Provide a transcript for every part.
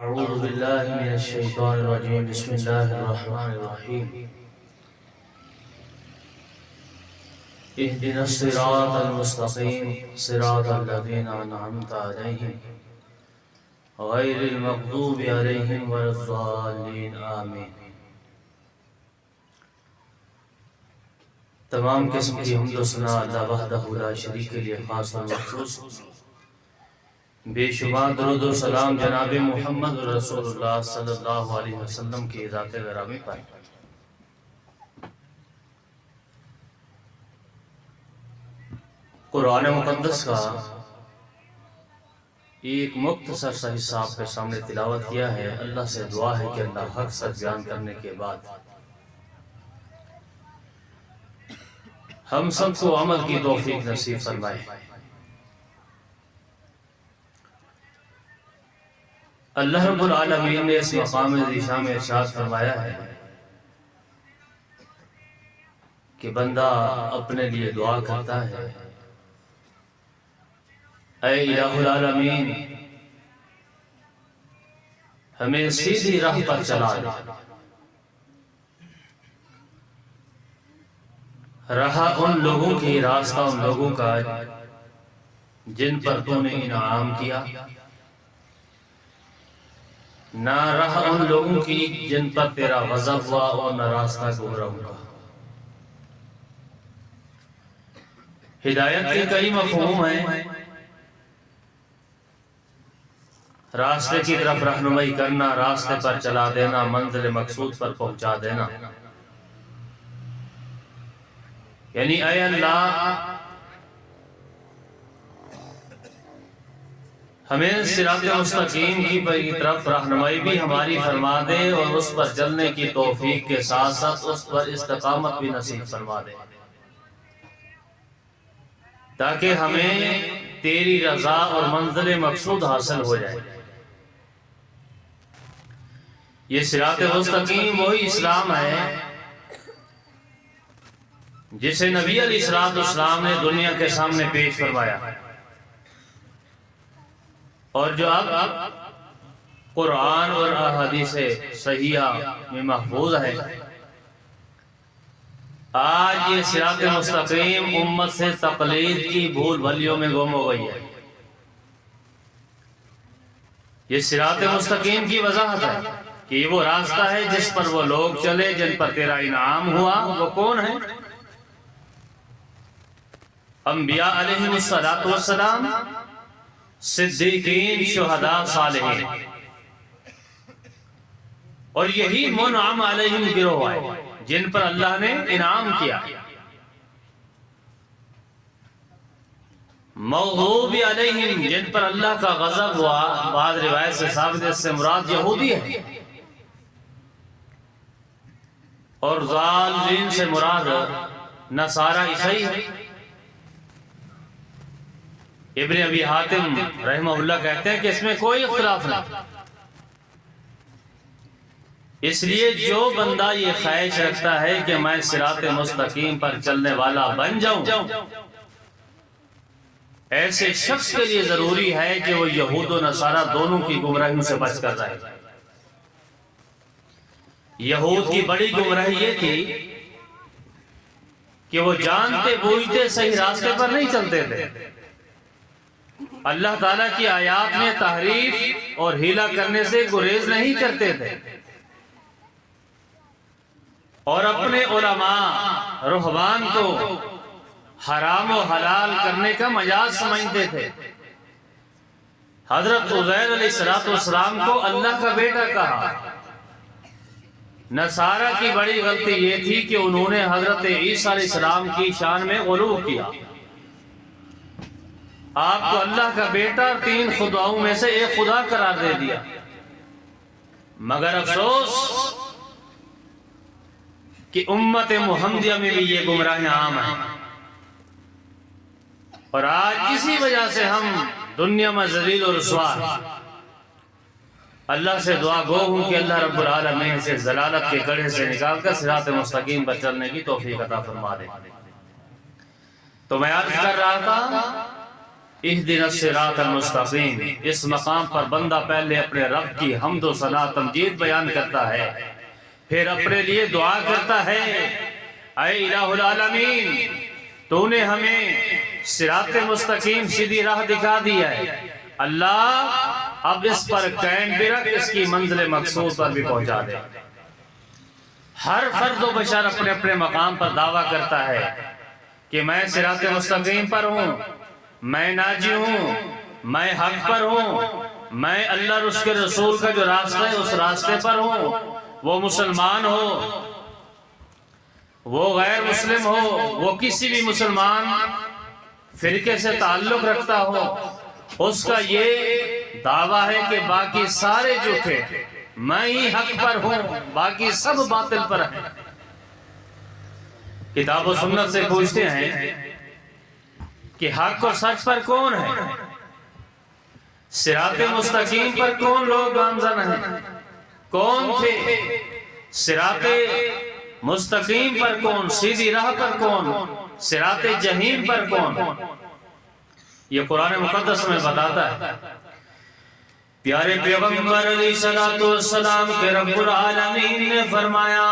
أعوذ بالله من الشيطان الرجيم بسم الله الرحمن الرحيم اهدنا الصراط المستقيم صراط الذين أنعمت عليهم غير المغضوب عليهم ولا الضالين آمين۔ تمام قسم کی حمد و ثنا اللہ وحدہ لا شریک کے لیے خاص اور مخصوص، بے شمار درود و سلام جناب محمد رسول اللہ صلی اللہ علیہ وسلم کی ذات گرامی پر۔ قرآن مقدس کا ایک مختصر سا حصہ آپ کے سامنے تلاوت کیا ہے۔ اللہ سے دعا ہے کہ اللہ حق سچ بیان کرنے کے بعد ہم سب کو عمل کی توفیق نصیب فرمائے۔ اللہ رب العالمین نے اس مقام ذیشاں میں ارشاد فرمایا ہے کہ بندہ اپنے لیے دعا کرتا ہے، اے الہ العالمین ہمیں سیدھی راہ پر چلا دے، رہا ان لوگوں کی راستہ ان لوگوں کا جن پر تو نے انعام کیا، نہ رہا ان لوگوں کی جن پر تیرا غضب ہوا اور نہ راستہ گمراہوں کا۔ ہدایت کے کئی مفہوم ہیں، راستے کی طرف رہنمائی کرنا، راستے پر چلا دینا، منزل مقصود پر پہنچا دینا، یعنی اے اللہ ہمیں صراط مستقیم کی طرف رہنمائی بھی ہماری فرما دے اور اس پر چلنے کی توفیق کے ساتھ ساتھ اس پر استقامت بھی نصیب فرما دے، تاکہ ہمیں تیری رضا اور منزل مقصود حاصل ہو جائے۔ یہ صراط مستقیم وہی اسلام ہے جسے نبی علیہ السلام نے دنیا کے سامنے پیش فرمایا، اور جو اب قرآن اور احادیث صحیحہ میں محفوظ ہے۔ آج یہ صراط مستقیم امت سے تقلید کی بھول بھلیوں میں گم ہو گئی ہے۔ یہ صراط مستقیم کی وضاحت ہے کہ یہ وہ راستہ ہے جس پر وہ لوگ چلے جن پر تیرا انعام ہوا۔ وہ کون ہیں؟ انبیاء علیہ السلام، صدیقین، شہداء، صالحین، اور یہی منعم علیہم گروہ ہے جن پر اللہ نے انعام کیا۔ مغضوب علیہم جن پر اللہ کا غضب ہوا، بعض روایت سے ثابت ہے اس سے مراد یہودی ہے، اور ضالین سے مراد نصارہ عیسائی ہے۔ ابن ابی حاتم رحمہ اللہ کہتے ہیں کہ اس میں کوئی اختلاف نہیں، اس لیے جو بندہ یہ خواہش رکھتا ہے کہ میں صراط مستقیم پر چلنے والا بن جاؤں، ایسے شخص کے لیے ضروری ہے کہ وہ یہود و نصارہ دونوں کی گمراہیوں سے بچ کر رہے۔ یہود کی بڑی گمراہی یہ تھی کہ وہ جانتے بوجھتے صحیح راستے پر نہیں چلتے تھے، اللہ تعالیٰ کی آیات میں تحریف اور ہیلا کرنے سے گریز نہیں کرتے تھے، اور اپنے علماء رہبان کو حرام و حلال کرنے کا مجاز سمجھتے تھے۔ حضرت عزیر علیہ السلام کو اللہ کا بیٹا کہا۔ نصارہ کی بڑی غلطی یہ تھی کہ انہوں نے حضرت عیسیٰ علیہ السلام کی شان میں غلو کیا، آپ کو اللہ کا بیٹا اور تین خداؤں میں سے ایک خدا قرار دے دیا۔ مگر افسوس کہ امت محمدیہ میں بھی یہ گمراہیاں عام ہیں، اور آج اسی وجہ سے ہم دنیا میں ذلیل و رسوا ہیں۔ اللہ سے دعا گو ہوں کہ اللہ رب العالمین سے ضلالت کے گڑھے سے نکال کر صراط مستقیم پر چلنے کی توفیق عطا فرما دے۔ تو میں عرض کر رہا تھا اہدنا الصراط المستقیم، اس مقام پر بندہ پہلے اپنے رب کی حمد و ثنا تمجید بیان کرتا ہے، پھر اپنے لیے دعا کرتا ہے، اے الہ العالمین تو نے ہمیں صراط مستقیم سیدھی راہ دکھا دیا ہے، اللہ اب اس پر قائم بھی رکھ، اس کی منزل مقصود پر بھی پہنچا دے۔ ہر فرد و بشر اپنے اپنے مقام پر دعویٰ کرتا ہے کہ میں صراط مستقیم پر ہوں، میں ناجی ہوں، میں حق پر ہوں، میں اللہ اور اس کے رسول کا جو راستہ ہے اس راستے پر ہوں۔ وہ مسلمان ہو، وہ غیر مسلم ہو، وہ کسی بھی مسلمان فرقے سے تعلق رکھتا ہو، اس کا یہ دعویٰ ہے کہ باقی سارے جھوٹے، میں ہی حق پر ہوں، باقی سب باطل پر ہیں۔ کتاب و سنت سے پوچھتے ہیں کہ حق اور سچ پر کون ہے؟ صراط مستقیم پر کون لوگ گامزن ہیں؟ کون تھے؟ صراط مستقیم پر کون؟ سیدھی راہ پر کون؟ صراط جہیم پر کون؟ یہ قرآن مقدس میں بتاتا ہے۔ پیارے پیغمبر علیہ السلام کے رب العالمین نے فرمایا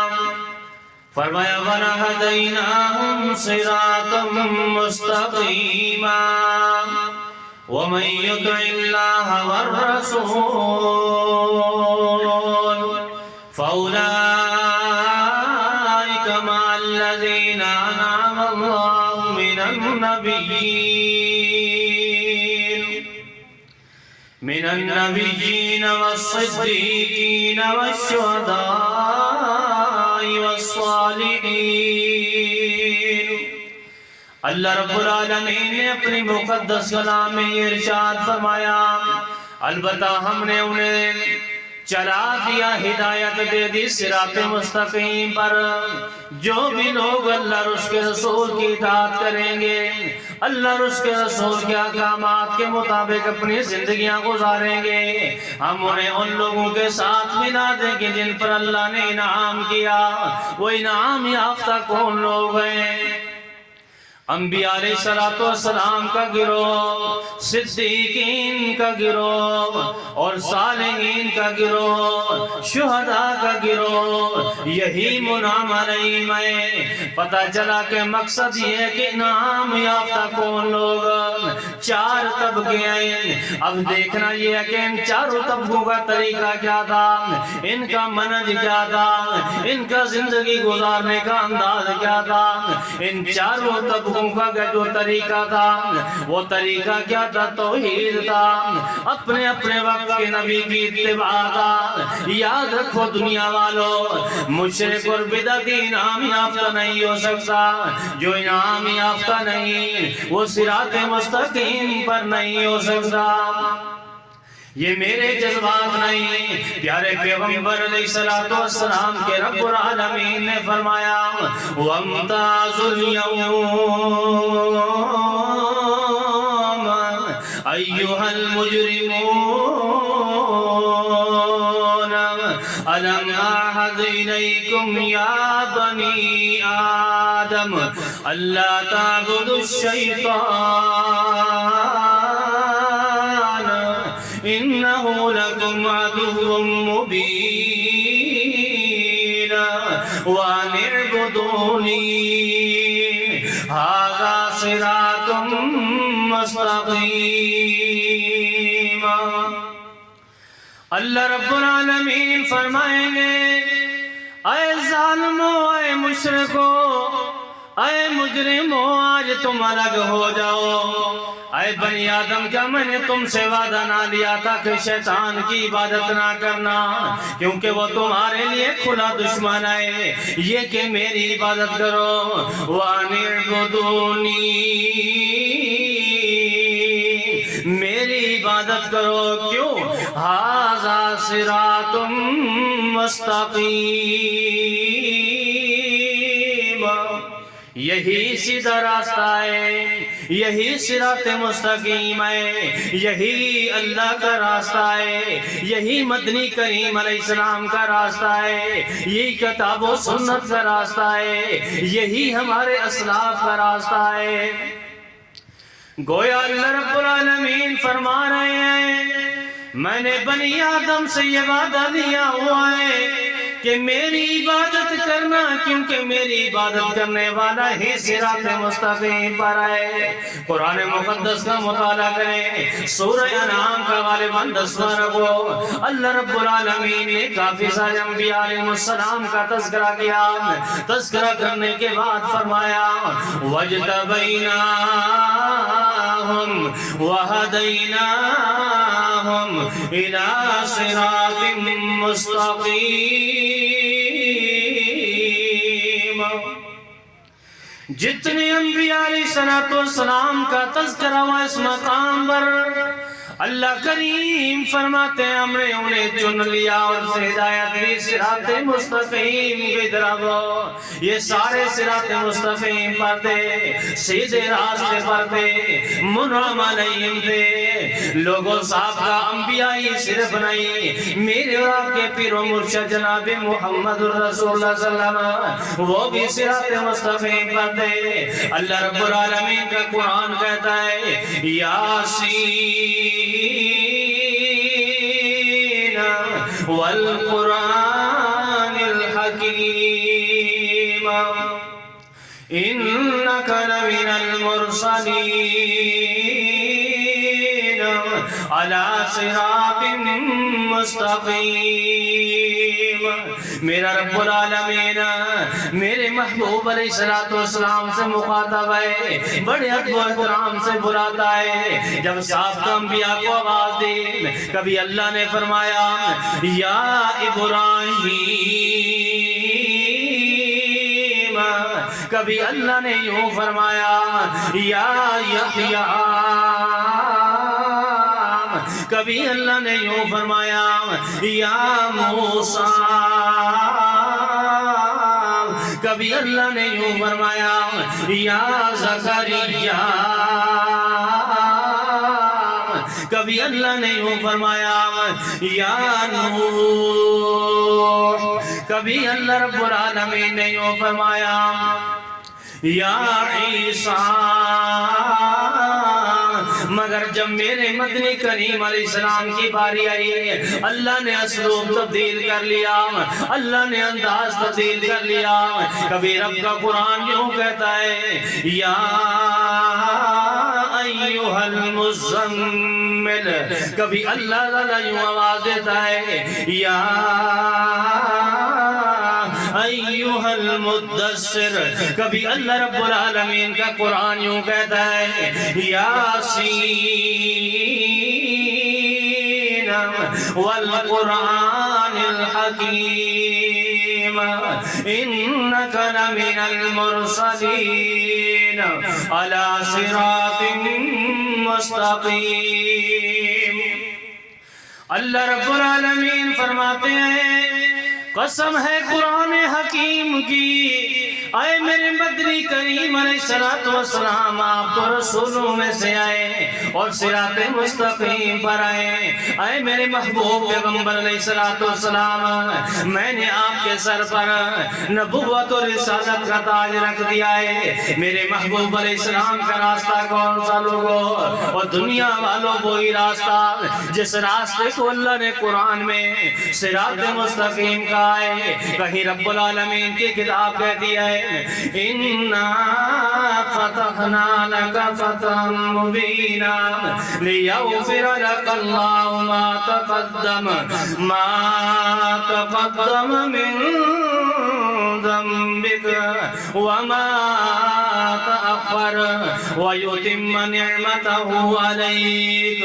وَلَهَدَيْنَاهُمْ صِرَاطًا مُسْتَقِيمًا وَمَن يُطِعِ اللَّهَ وَالرَّسُولَ فَأُولَٰئِكَ مَعَ الَّذِينَ أَنْعَمَ اللَّهُ مِنَ النَّبِيِّينَ وَالصِّدِّيقِينَ وَالشُّهَدَاءِ وَالصَّالِحِينَ۔ اللہ رب العالمین نے اپنی مقدس کلام میں یہ ارشاد فرمایا، البتہ ہم نے انہیں چلا دیا، ہدایت دے دی صراط مستقیم پر۔ جو بھی لوگ اللہ اور اس کے رسول کی اطاعت کریں گے، اللہ اور اس کے رسول کے احکامات کے مطابق اپنی زندگیاں گزاریں گے، ہم انہیں ان لوگوں کے ساتھ ملا دیں گے جن پر اللہ نے انعام کیا۔ وہ انعام یافتہ کون لوگ ہیں؟ انبیاء علیہ السلام کا گروہ، صدیقین کا گروہ اور صالحین کا گروہ، شہداء کا گروہ، یہی منعم علیہم ہے۔ پتہ چلا کہ مقصد یہ ہے کہ انعام یافتہ کون لوگ؟ چار طبقے ہیں۔ اب دیکھنا یہ ہے کہ ان چاروں طبقوں کا طریقہ کیا تھا، ان کا منہج کیا تھا، ان کا زندگی گزارنے کا انداز کیا تھا۔ ان چاروں طبقوں کا جو طریقہ تھا وہ طریقہ کیا تھا؟ توحید تھا، اپنے اپنے وقت کے نبی کی اتباع تھا۔ یاد رکھو دنیا والوں، مشرک اور بدعتی انعام یافتہ نہیں ہو سکتا۔ جو انعام یافتہ نہیں وہ صراط مستقیم پر نہیں ہو سکتا۔ یہ میرے جذبات نہیں، پیارے پیغمبر علیہ السلام کے رب العالمین نے فرمایا وَامْتَازُوا الْيَوْمَ أَيُّهَا الْمُجْرِمُونَ أَلَمْ أَعْهَدْ إِلَيْكُمْ يَا بَنِي آدَمَ أَلَّا تَعْبُدُوا الشَّيْطَانَ إِنَّهُ لَكُمْ عَدُوٌّ مُّبِينٌ وَأَنِ اعْبُدُونِي هَٰذَا صِرَاطٌ مُّسْتَقِيمٌ۔ اللہ رب العالمین فرمائیں گے، اے ظالمو، اے مشرکو، اے مجرمو، آج تم الگ ہو جاؤ۔ اے بنی آدم، کیا میں نے تم سے وعدہ نہ لیا تھا کہ شیطان کی عبادت نہ کرنا، کیونکہ وہ تمہارے لیے کھلا دشمن ہے، یہ کہ میری عبادت کرو۔ وَأَنِ اعْبُدُونِي، میری عبادت کرو۔ کیوں؟ هَٰذَا صِرَاطٌ مُّسْتَقِيمٌ، یہی سیدھا راستہ ہے، یہی صراط مستقیم ہے، یہی اللہ کا راستہ ہے، یہی مدنی کریم علیہ السلام کا راستہ ہے، یہی کتاب و سنت کا راستہ ہے، یہی ہمارے اسلاف کا راستہ ہے۔ گویا اللہ رب العالمین فرما رہے ہیں میں نے بنی آدم سے یہ وعدہ دیا ہوا ہے کہ میری عبادت کرنا، کیونکہ میری عبادت کرنے والا ہی صراط مستقیم پر ہے۔ قرآن مقدس کا مطالعہ کریں، سورہ انعام کا غالباً 10واں رکوع، اللہ رب العالمین نے کافی سارے انبیاء علیہ السلام کا تذکرہ کیا۔ تذکرہ کرنے کے بعد فرمایا وَاجْتَبَيْنَاهُمْ وَهَدَيْنَاهُمْ إِلَىٰ صِرَاطٍ مُّسْتَقِيمٍ۔ جتنے انبیاء علیہ السلام کا تذکرہ ہوا اس مقام پر، اللہ کریم فرماتے ہیں ہم نے انہیں چن لیا اور سے ہدایت دی صراط مستقیم کی طرف۔ یہ سارے صراط مستقیم پر تھے، سیدھے راستے پر تھے، منعم علیہم تھے۔ لوگوں صاحب کا انبیاء ہی صرف نہیں، میرے اور آپ کے پیر و مرشد جناب محمد رسول اللہ صلی اللہ علیہ وسلم وہ بھی صراط مستقیم پر تھے۔ اللہ رب العالمین کا قرآن کہتا ہے یاسین والقرآن الحکیم انک لمن المرسلین علی صراط مستقیم۔ میرا رب العالمین میرے محبوب علیہ السلام سے مخاطب ہے، بڑے ادب و احترام سے بلاتا ہے۔ جب سابقہ انبیاء کو آواز دی، کبھی اللہ نے فرمایا یا ابراہیم، کبھی اللہ نے یوں فرمایا یا یحییٰ، کبھی اللہ نے یوں فرمایا یا موسیٰ، کبھی اللہ نے یوں فرمایا یا زکریا، کبھی اللہ نے یوں فرمایا یا نوح، کبھی اللہ رب العالمین نے یوں فرمایا یا عیسیٰ۔ مگر جب میرے مدنی کریم علیہ السلام کی باری آئی، اللہ نے اسلوب تبدیل کر لیا، اللہ نے انداز تبدیل کر لیا۔ کبھی رب کا قرآن یوں کہتا ہے یا ایھا المزمل، کبھی اللہ تعالیٰ یوں آواز دیتا ہے یا ایھا المدثر، کبھی اللہ رب العالمین کا قرآن یوں کہتا ہے یاسین والقرآن الحکیم انک لمن المرسلین علی صراط مستقیم۔ اللہ رب العالمین فرماتے ہیں قسم ہے قرآن حکیم کی، اے میرے مدنی کریم علیہ السلام، آپ تو رسولوں میں سے آئے اور صراط مستقیم پر آئے۔ اے میرے محبوب پیغمبر علیہ السلام، میں نے آپ کے سر پر نبوت اور رسالت کا تاج رکھ دیا ہے۔ میرے محبوب علیہ السلام کا راستہ کون سا لوگو؟ اور دنیا والوں وہی راستہ جس راستے کو اللہ نے قرآن میں صراط مستقیم کا ہے۔ کہیں رب العالمین کی کتاب کہتی ہے اِنَّا فَتَحْنَا لَكَ فَتْحًا مُبِينًا لِيَغْفِرَ لَكَ اللَّهُ مَا تَقَدَّمَ مِن ذنبك وما تأخر ويتم نعمته عليك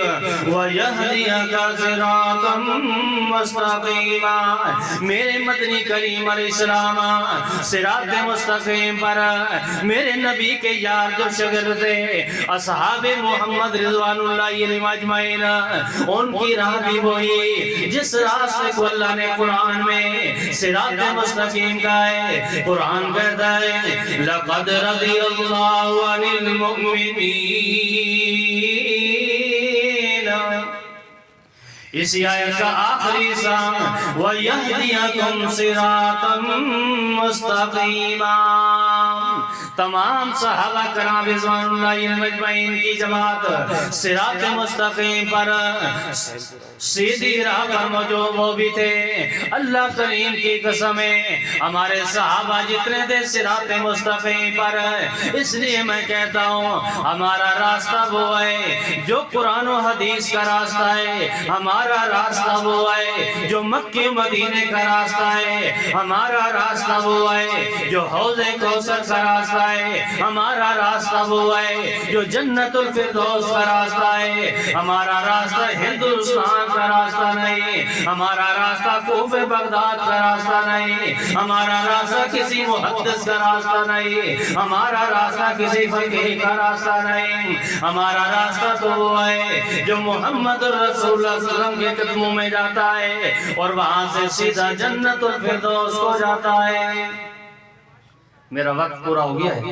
ويهديك صراطا مستقيما۔ میرے مدنی کریم علیہ السلام صراط مستقیم پر میرے نبی کے یار جو شاگرد تھے اصحاب محمد رضوان اللہ علیہم اجمعین، ان کی راہ بھی وہی جس راستے کو اللہ نے قرآن میں صراط مستقیم کا ہے۔ قرآن کہتا ہے لَقَدْ رَضِيَ اللَّهُ عَنِ الْمُؤْمِنِينَ اسی آیت کا آخری حصہ وَيَهْدِيَكُمْ صِرَاطًا مُسْتَقِيمًا، تمام صحابہ کرام رضوان اللہ علیہم اجمعین کی جماعت صراط مستقیم پر سیدھی راہ پر موجود وہ بھی تھے۔ اللہ کریم کی قسم ہے ہمارے صحابہ جتنے تھے صراط مستقیم پر، اس لیے میں کہتا ہوں ہمارا راستہ وہ ہے جو قرآن و حدیث کا راستہ ہے، ہمارا راستہ وہ ہے جو مکہ مدینے کا راستہ ہے، ہمارا راستہ وہ ہے جو حوض کوثر کا راستہ ہے، ہمارا راستہ وہ ہے جو جنت الفردوس کا راستہ ہے، ہمارا راستہ ہندوستان کا راستہ نہیں، ہمارا راستہ کوفہ بغداد کا راستہ نہیں، ہمارا راستہ کسی محدث کا راستہ نہیں، ہمارا راستہ کسی فقیہ کا راستہ نہیں، ہمارا راستہ تو وہ ہے جو محمد رسول اللہ صلی اللہ علیہ وسلم کے قدموں میں جاتا ہے اور وہاں سے سیدھا جنت الفردوس کو جاتا ہے۔ میرا وقت پورا ہو گیا ہے،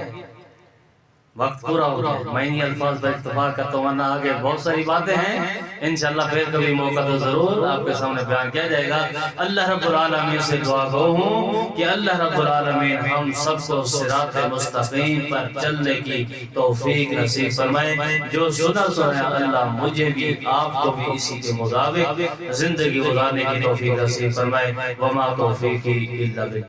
وقت پورا ہو گیا، میں انہی الفاظ پر اکتفا کرتا ہوں، ورنہ آگے بہت ساری باتیں ہیں، انشاءاللہ پھر کبھی موقع تو ضرور آپ کے سامنے بیان کیا جائے گا۔ اللہ رب العالمین سے دعا گو ہوں کہ اللہ رب العالمین ہم سب کو صراط مستقیم پر چلنے کی توفیق نصیب فرمائے۔ جو سنا سنایا اللہ مجھے بھی آپ کو بھی اسی کے مطابق زندگی گزارنے کی توفیق نصیب فرمائے۔ وما توفیقی الا باللہ۔